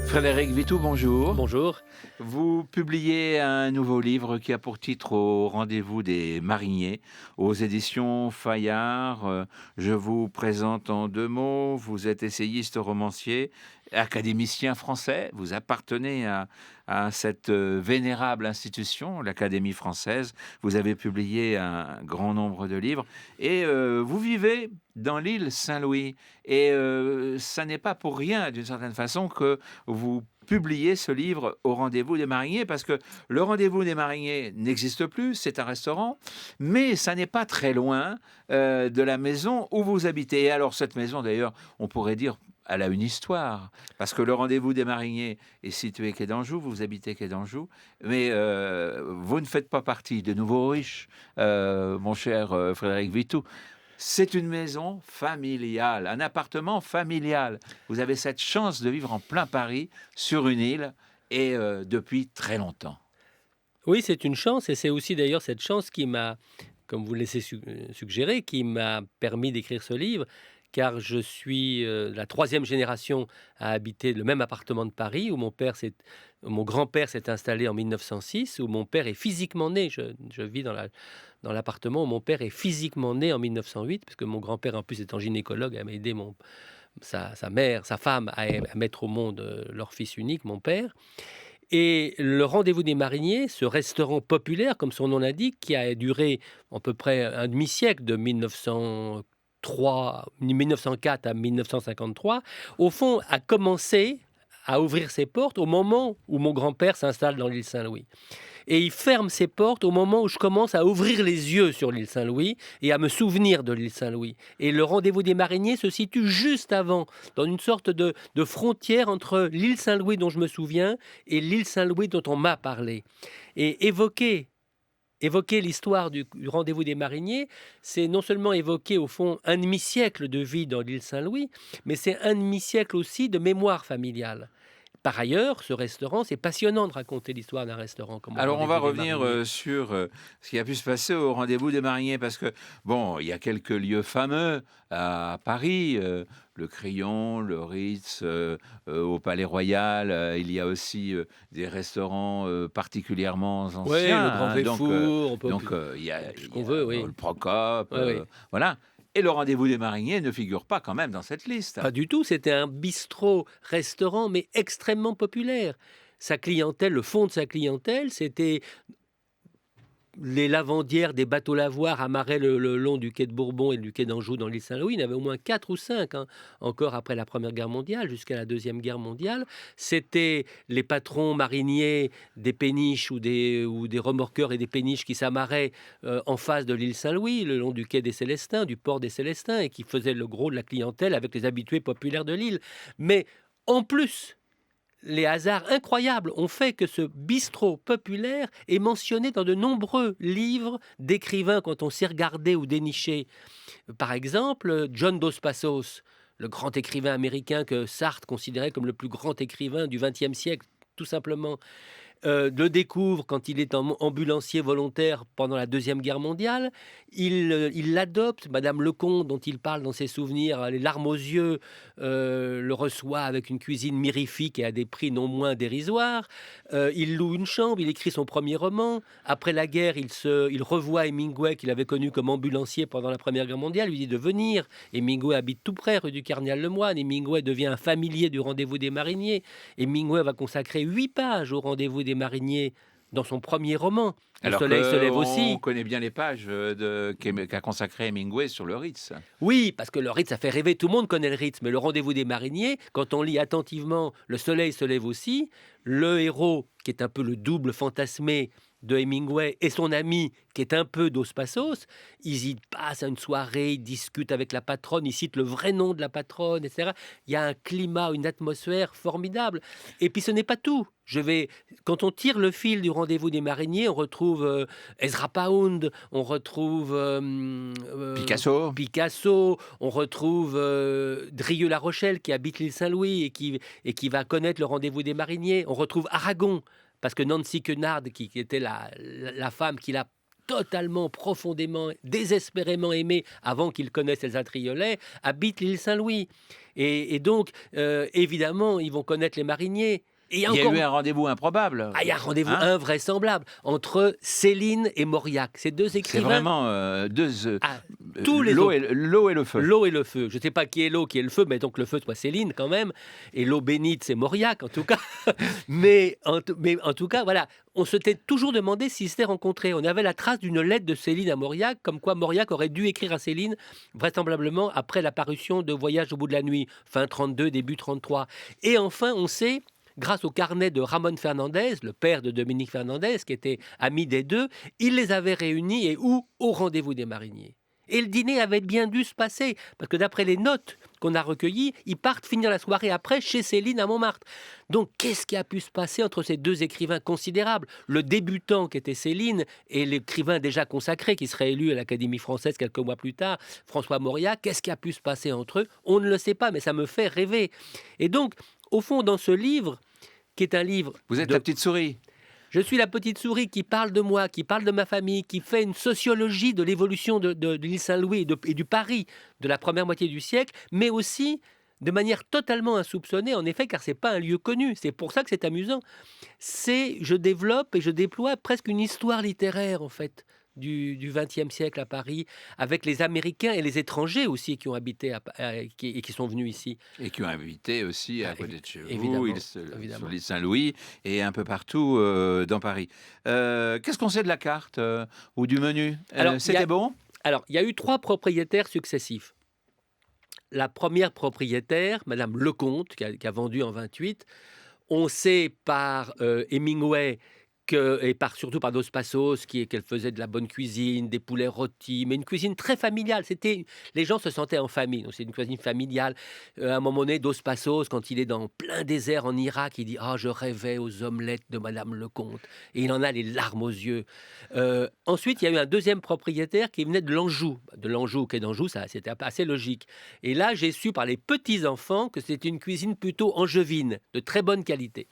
Frédéric Vitou, bonjour. Bonjour. Vous publiez un nouveau livre qui a pour titre Au rendez-vous des mariniers aux éditions Fayard. Je vous présente en deux mots. Vous êtes essayiste, romancier, académicien français. Vous appartenez à cette vénérable institution, l'Académie française. Vous avez publié un grand nombre de livres et vous vivez dans l'île Saint-Louis. Et ça n'est pas pour rien, d'une certaine façon, que vous publiez ce livre Au rendez-vous des mariniers, parce que le rendez-vous des mariniers n'existe plus, c'est un restaurant, mais ça n'est pas très loin de la maison où vous habitez. Et alors cette maison, d'ailleurs, on pourrait dire, elle a une histoire, parce que le rendez-vous des mariniers est situé quai d'Anjou, vous habitez quai d'Anjou, mais vous ne faites pas partie des nouveaux riches, mon cher Frédéric Vitou. C'est une maison familiale, un appartement familial. Vous avez cette chance de vivre en plein Paris, sur une île, et depuis très longtemps. Oui, c'est une chance et c'est aussi d'ailleurs cette chance qui m'a, comme vous le laissez suggérer, qui m'a permis d'écrire ce livre, car je suis la troisième génération à habiter le même appartement de Paris où mon grand-père s'est installé en 1906, où mon père est physiquement né. Je vis dans l'appartement où mon père est physiquement né en 1908, parce que mon grand-père en plus étant gynécologue a aidé sa femme à mettre au monde leur fils unique, mon père. Et le Rendez-vous des mariniers, ce restaurant populaire, comme son nom l'indique, qui a duré à peu près un demi-siècle, de 1904 à 1953, au fond, a commencé à ouvrir ses portes au moment où mon grand-père s'installe dans l'île Saint-Louis. Et il ferme ses portes au moment où je commence à ouvrir les yeux sur l'île Saint-Louis et à me souvenir de l'île Saint-Louis. Et le Rendez-vous des mariniers se situe juste avant, dans une sorte de frontière entre l'île Saint-Louis dont je me souviens et l'île Saint-Louis dont on m'a parlé. Et évoquer l'histoire du Rendez-vous des mariniers, c'est non seulement évoquer au fond un demi-siècle de vie dans l'île Saint-Louis, mais c'est un demi-siècle aussi de mémoire familiale. Par ailleurs, ce restaurant, c'est passionnant de raconter l'histoire d'un restaurant comme au Alors on va Rendez-vous des revenir mariniers. sur ce qui a pu se passer au rendez-vous des mariniers, parce que, bon, il y a quelques lieux fameux à Paris, le Crillon, le Ritz, au Palais Royal, il y a aussi des restaurants particulièrement Oui, anciens, le Grand hein, Véfour, on peut il tout ce y qu'on a veut, oui. le Procope, Oui, oui. voilà. Et le rendez-vous des mariniers ne figure pas quand même dans cette liste. Pas du tout, c'était un bistrot-restaurant, mais extrêmement populaire. Sa clientèle, le fond de sa clientèle, c'était les lavandières des bateaux lavoirs amarraient le long du quai de Bourbon et du quai d'Anjou dans l'île Saint-Louis. Il y en avait au moins 4 ou 5, hein, encore après la Première Guerre mondiale, jusqu'à la Deuxième Guerre mondiale. C'était les patrons mariniers des péniches ou des remorqueurs et des péniches qui s'amarraient en face de l'île Saint-Louis, le long du quai des Célestins, du port des Célestins, et qui faisaient le gros de la clientèle avec les habitués populaires de l'île. Mais en plus, les hasards incroyables ont fait que ce bistrot populaire est mentionné dans de nombreux livres d'écrivains quand on s'y regardait ou déniché. Par exemple, John Dos Passos, le grand écrivain américain que Sartre considérait comme le plus grand écrivain du XXe siècle, tout simplement, le découvre quand il est ambulancier volontaire pendant la Deuxième Guerre mondiale. Il l'adopte. Madame Lecomte, dont il parle dans ses souvenirs, les larmes aux yeux, le reçoit avec une cuisine mirifique et à des prix non moins dérisoires. Il loue une chambre, il écrit son premier roman. Après la guerre, il revoit Hemingway, qu'il avait connu comme ambulancier pendant la Première Guerre mondiale, lui dit de venir. Hemingway habite tout près, rue du Cardinal-Lemoine. Hemingway devient un familier du Rendez-vous des mariniers. Hemingway va consacrer 8 pages au Rendez-vous des mariniers dans son premier roman. Le Alors soleil se lève qu'on aussi. connaît bien les pages qu'a consacré Hemingway sur le Ritz. Oui, parce que le Ritz, ça fait rêver. Tout le monde connaît le Ritz, mais le Rendez-vous des mariniers, quand on lit attentivement Le soleil se lève aussi, le héros, qui est un peu le double fantasmé de Hemingway, et son ami, qui est un peu Dos Passos, ils y passent une soirée, ils discutent avec la patronne, ils citent le vrai nom de la patronne, etc. Il y a un climat, une atmosphère formidable. Et puis ce n'est pas tout. Quand on tire le fil du Rendez-vous des mariniers, on retrouve Ezra Pound, on retrouve Picasso. Picasso, on retrouve Drieux-La Rochelle qui habite l'île Saint-Louis et qui va connaître le Rendez-vous des mariniers. On retrouve Aragon, parce que Nancy Cunard, qui était la femme qui l'a totalement, profondément, désespérément aimé avant qu'il connaisse Elsa Triolet, habite l'île Saint-Louis. Et donc, évidemment, ils vont connaître les mariniers. Et Il y a encore eu un rendez-vous improbable, il y a un rendez-vous hein? invraisemblable entre Céline et Mauriac. Ces deux C'est écrivains, vraiment, 2, ah, tous les l'eau autres, et le feu. l'eau et le feu. Je ne sais pas qui est l'eau, qui est le feu, mais donc le feu, soit Céline quand même. Et l'eau bénite, c'est Mauriac, en tout cas. Mais en tout cas, voilà, on s'était toujours demandé s'ils s'étaient rencontrés. On avait la trace d'une lettre de Céline à Mauriac, comme quoi Mauriac aurait dû écrire à Céline, vraisemblablement après la parution de Voyage au bout de la nuit, fin 32, début 33. Et enfin, on sait, grâce au carnet de Ramon Fernandez, le père de Dominique Fernandez, qui était ami des deux, il les avait réunis et où? Au rendez-vous des mariniers. Et le dîner avait bien dû se passer, parce que d'après les notes qu'on a recueillies, ils partent finir la soirée après chez Céline à Montmartre. Donc qu'est-ce qui a pu se passer entre ces deux écrivains considérables? Le débutant qui était Céline et l'écrivain déjà consacré qui serait élu à l'Académie française quelques mois plus tard, François Mauriac, qu'est-ce qui a pu se passer entre eux? On ne le sait pas, mais ça me fait rêver. Et donc, au fond, dans ce livre, qui est un livre Vous êtes de... la petite souris. Je suis la petite souris qui parle de moi, qui parle de ma famille, qui fait une sociologie de l'évolution de l'île Saint-Louis et du Paris de la première moitié du siècle, mais aussi de manière totalement insoupçonnée, en effet, car c'est pas un lieu connu. C'est pour ça que c'est amusant. Je développe et je déploie presque une histoire littéraire, en fait, du XXe siècle à Paris, avec les Américains et les étrangers aussi qui ont habité et qui sont venus ici. Et qui ont invité aussi à côté de chez vous, Évidemment, sur évidemment. l'île Saint-Louis et un peu partout dans Paris. Qu'est-ce qu'on sait de la carte ou du menu? Alors, il y C'était a, bon? alors, il y a eu 3 propriétaires successifs. La première propriétaire, Madame Lecomte, qui a vendu en 28, on sait par Hemingway et surtout par Dos Passos qu'elle faisait de la bonne cuisine, des poulets rôtis, mais une cuisine très familiale. Les gens se sentaient en famille, donc c'est une cuisine familiale. À un moment donné, Dos Passos, quand il est dans plein désert en Irak, il dit « Ah, je rêvais aux omelettes de Madame Lecomte ». Et il en a les larmes aux yeux. Ensuite, il y a eu un deuxième propriétaire qui venait de l'Anjou. De l'Anjou, quai d'Anjou, ça, c'était assez logique. Et là, j'ai su par les petits-enfants que c'était une cuisine plutôt angevine, de très bonne qualité.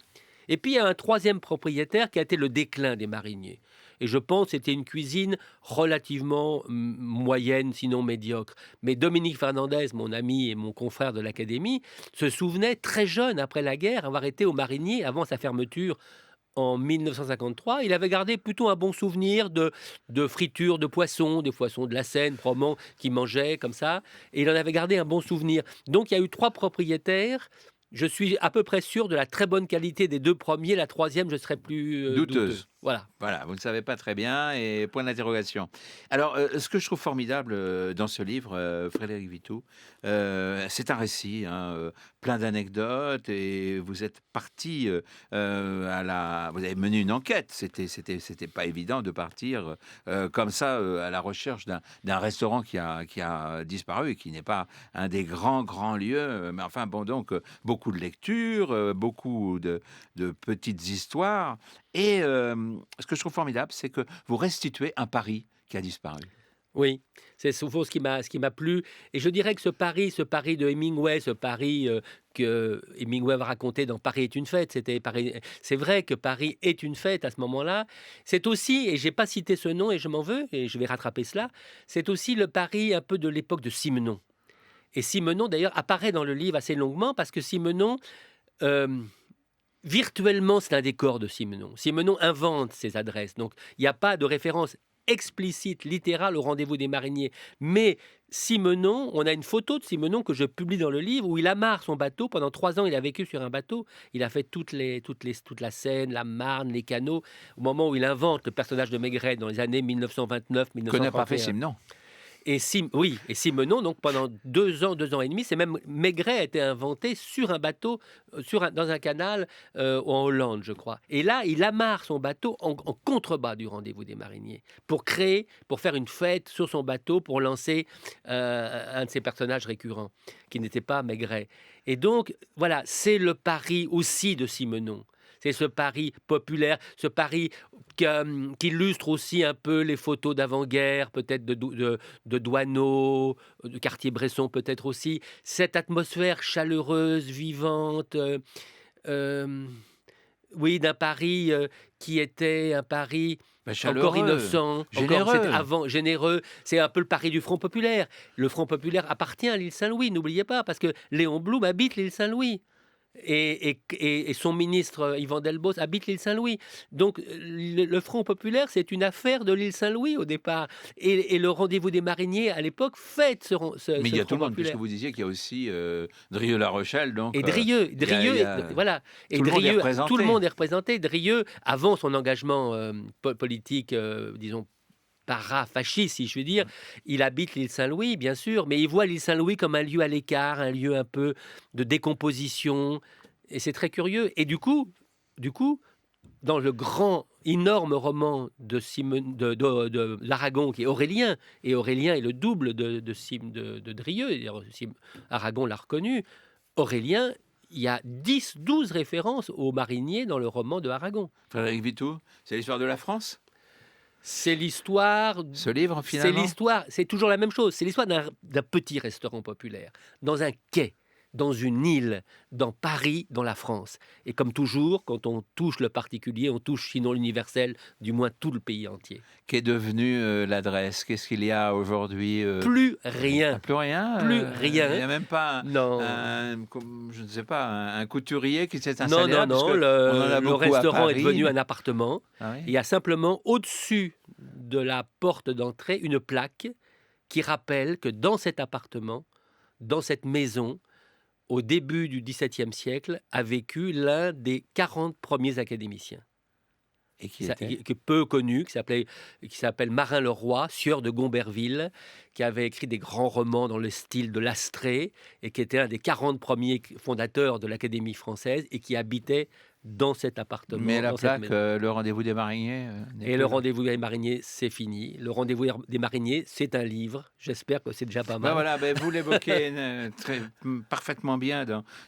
Et puis, il y a un troisième propriétaire qui a été le déclin des mariniers. Et je pense que c'était une cuisine relativement moyenne, sinon médiocre. Mais Dominique Fernandez, mon ami et mon confrère de l'Académie, se souvenait très jeune, après la guerre, avoir été au marinier avant sa fermeture en 1953. Il avait gardé plutôt un bon souvenir de friture de poissons, des poissons de la Seine, probablement, qu'il mangeait comme ça. Et il en avait gardé un bon souvenir. Donc, il y a eu 3 propriétaires. Je suis à peu près sûr de la très bonne qualité des 2 premiers. La troisième, je serais plus douteux. Douteuse. Voilà. Voilà, vous ne savez pas très bien et point d'interrogation. Alors, ce que je trouve formidable dans ce livre, Frédéric Vitoux, c'est un récit, hein, plein d'anecdotes et vous êtes parti vous avez mené une enquête. C'était pas évident de partir comme ça à la recherche d'un restaurant qui a disparu et qui n'est pas un des grands lieux. Mais enfin, bon, donc beaucoup de lectures, beaucoup de petites histoires. Et ce que je trouve formidable, c'est que vous restituez un Paris qui a disparu. Oui, c'est souvent ce qui m'a plu. Et je dirais que ce Paris de Hemingway, ce Paris que Hemingway va raconter dans Paris est une fête, c'est vrai que Paris est une fête à ce moment-là. C'est aussi, et j'ai pas cité ce nom et je m'en veux, et je vais rattraper cela, c'est aussi le Paris un peu de l'époque de Simenon. Et Simenon, d'ailleurs, apparaît dans le livre assez longuement parce que Simenon, euh, virtuellement, c'est un décor de Simenon. Simenon invente ses adresses. Donc, il n'y a pas de référence explicite, littérale au rendez-vous des mariniers. Mais Simenon, on a une photo de Simenon que je publie dans le livre où il amarre son bateau. Pendant 3 ans, il a vécu sur un bateau. Il a fait toute la Seine, la Marne, les canaux. Au moment où il invente le personnage de Maigret dans les années 1929-1931. Que n'a pas fait Simon. Et Simenon, donc pendant 2 ans, 2 ans et demi, c'est même Maigret a été inventé sur un bateau, dans un canal en Hollande, je crois. Et là, il amarre son bateau en contrebas du rendez-vous des mariniers pour faire une fête sur son bateau pour lancer un de ses personnages récurrents, qui n'était pas Maigret. Et donc, voilà, c'est le Paris aussi de Simenon. C'est ce Paris populaire, ce Paris qui illustre aussi un peu les photos d'avant-guerre, peut-être de Douaneau, de Cartier-Bresson peut-être aussi. Cette atmosphère chaleureuse, vivante, Oui, d'un Paris, qui était un Paris Bah, encore chaleureux, innocent, encore c'était généreux. avant généreux. C'est un peu le Paris du Front populaire. Le Front populaire appartient à l'île Saint-Louis, n'oubliez pas, parce que Léon Blum habite l'île Saint-Louis. Et son ministre Yvan Delbos habite l'île Saint-Louis. Donc le Front populaire, c'est une affaire de l'île Saint-Louis au départ. Et le rendez-vous des mariniers, à l'époque, fête Mais il ce y a tout Front le monde, puisque populaire. vous disiez qu'il y a aussi, Drieux-La Rochelle, Et donc Drieux, il y Drieux, a voilà. Et tout le monde est Drieux, tout le représenté. monde est représenté. Drieux, avant son engagement politique, disons, para-fasciste, si je puis dire, il habite l'île Saint-Louis, bien sûr, mais il voit l'île Saint-Louis comme un lieu à l'écart, un lieu un peu de décomposition. Et c'est très curieux. Et du coup, dans le grand, énorme roman de l'Aragon, qui est Aurélien, et Aurélien est le double de Drieux, et d'ailleurs, Aragon l'a reconnu, Aurélien, il y a 10, 12 références aux mariniers dans le roman de Aragon. Frédéric Vitoux, c'est l'histoire de la France, C'est l'histoire, ce livre, finalement? c'est toujours la même chose. C'est l'histoire d'un petit restaurant populaire, dans un quai, dans une île, dans Paris, dans la France. Et comme toujours, quand on touche le particulier, on touche sinon l'universel, du moins tout le pays entier. Qu'est devenue, l'adresse? Qu'est-ce qu'il y a aujourd'hui, Plus Ah, rien, plus rien, plus il n'y rien. a même pas Non. je ne sais pas, un couturier qui s'est Non, installé non, là? Parce non, qu'on en a le beaucoup à restaurant est Paris, devenu mais un appartement. ah oui? Il y a simplement au-dessus de la porte d'entrée une plaque qui rappelle que dans cet appartement, dans cette maison, au début du XVIIe siècle, a vécu l'un des 40 premiers académiciens. Et qui était? Qui est peu connu, qui s'appelle Marin Leroy, sieur de Gomberville, qui avait écrit des grands romans dans le style de l'Astrée et qui était un des 40 premiers fondateurs de l'Académie française et qui habitait dans cet Mais appartement, la dans cette plaque, maison. le rendez-vous des mariniers, n'est Et plus le là? rendez-vous des mariniers, c'est fini. Le rendez-vous des mariniers, c'est un livre. J'espère que c'est déjà pas Ben mal. voilà, ben vous l'évoquez parfaitement bien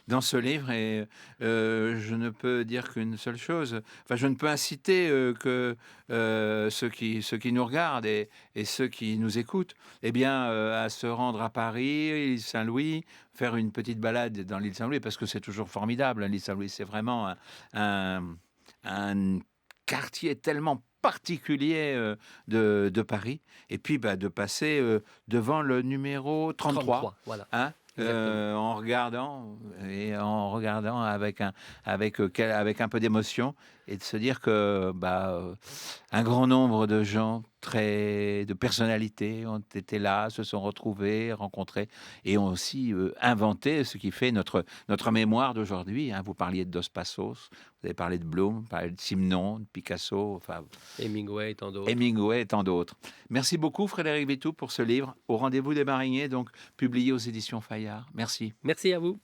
dans ce livre et je ne peux dire qu'une seule chose. Enfin, je ne peux inciter que ceux qui nous regardent et ceux qui nous écoutent, eh bien, à se rendre à Paris, l'île Saint-Louis, faire une petite balade dans l'île Saint-Louis parce que c'est toujours formidable. Hein, l'île Saint-Louis, c'est vraiment un, un quartier tellement particulier de Paris. Et puis, bah, de passer devant le numéro 33, 33, voilà, hein, exactement. en regardant avec un peu d'émotion et de se dire que un grand nombre de gens de personnalités ont été là, se sont retrouvés, rencontrés et ont aussi inventé ce qui fait notre mémoire d'aujourd'hui. Hein. Vous parliez de Dos Passos, vous avez parlé de Bloom, vous parlez de Simon, de Picasso, enfin Hemingway et tant d'autres. Hemingway et tant d'autres. Merci beaucoup Frédéric Vitoux pour ce livre, Au rendez-vous des mariniers, donc publié aux éditions Fayard. Merci. Merci à vous.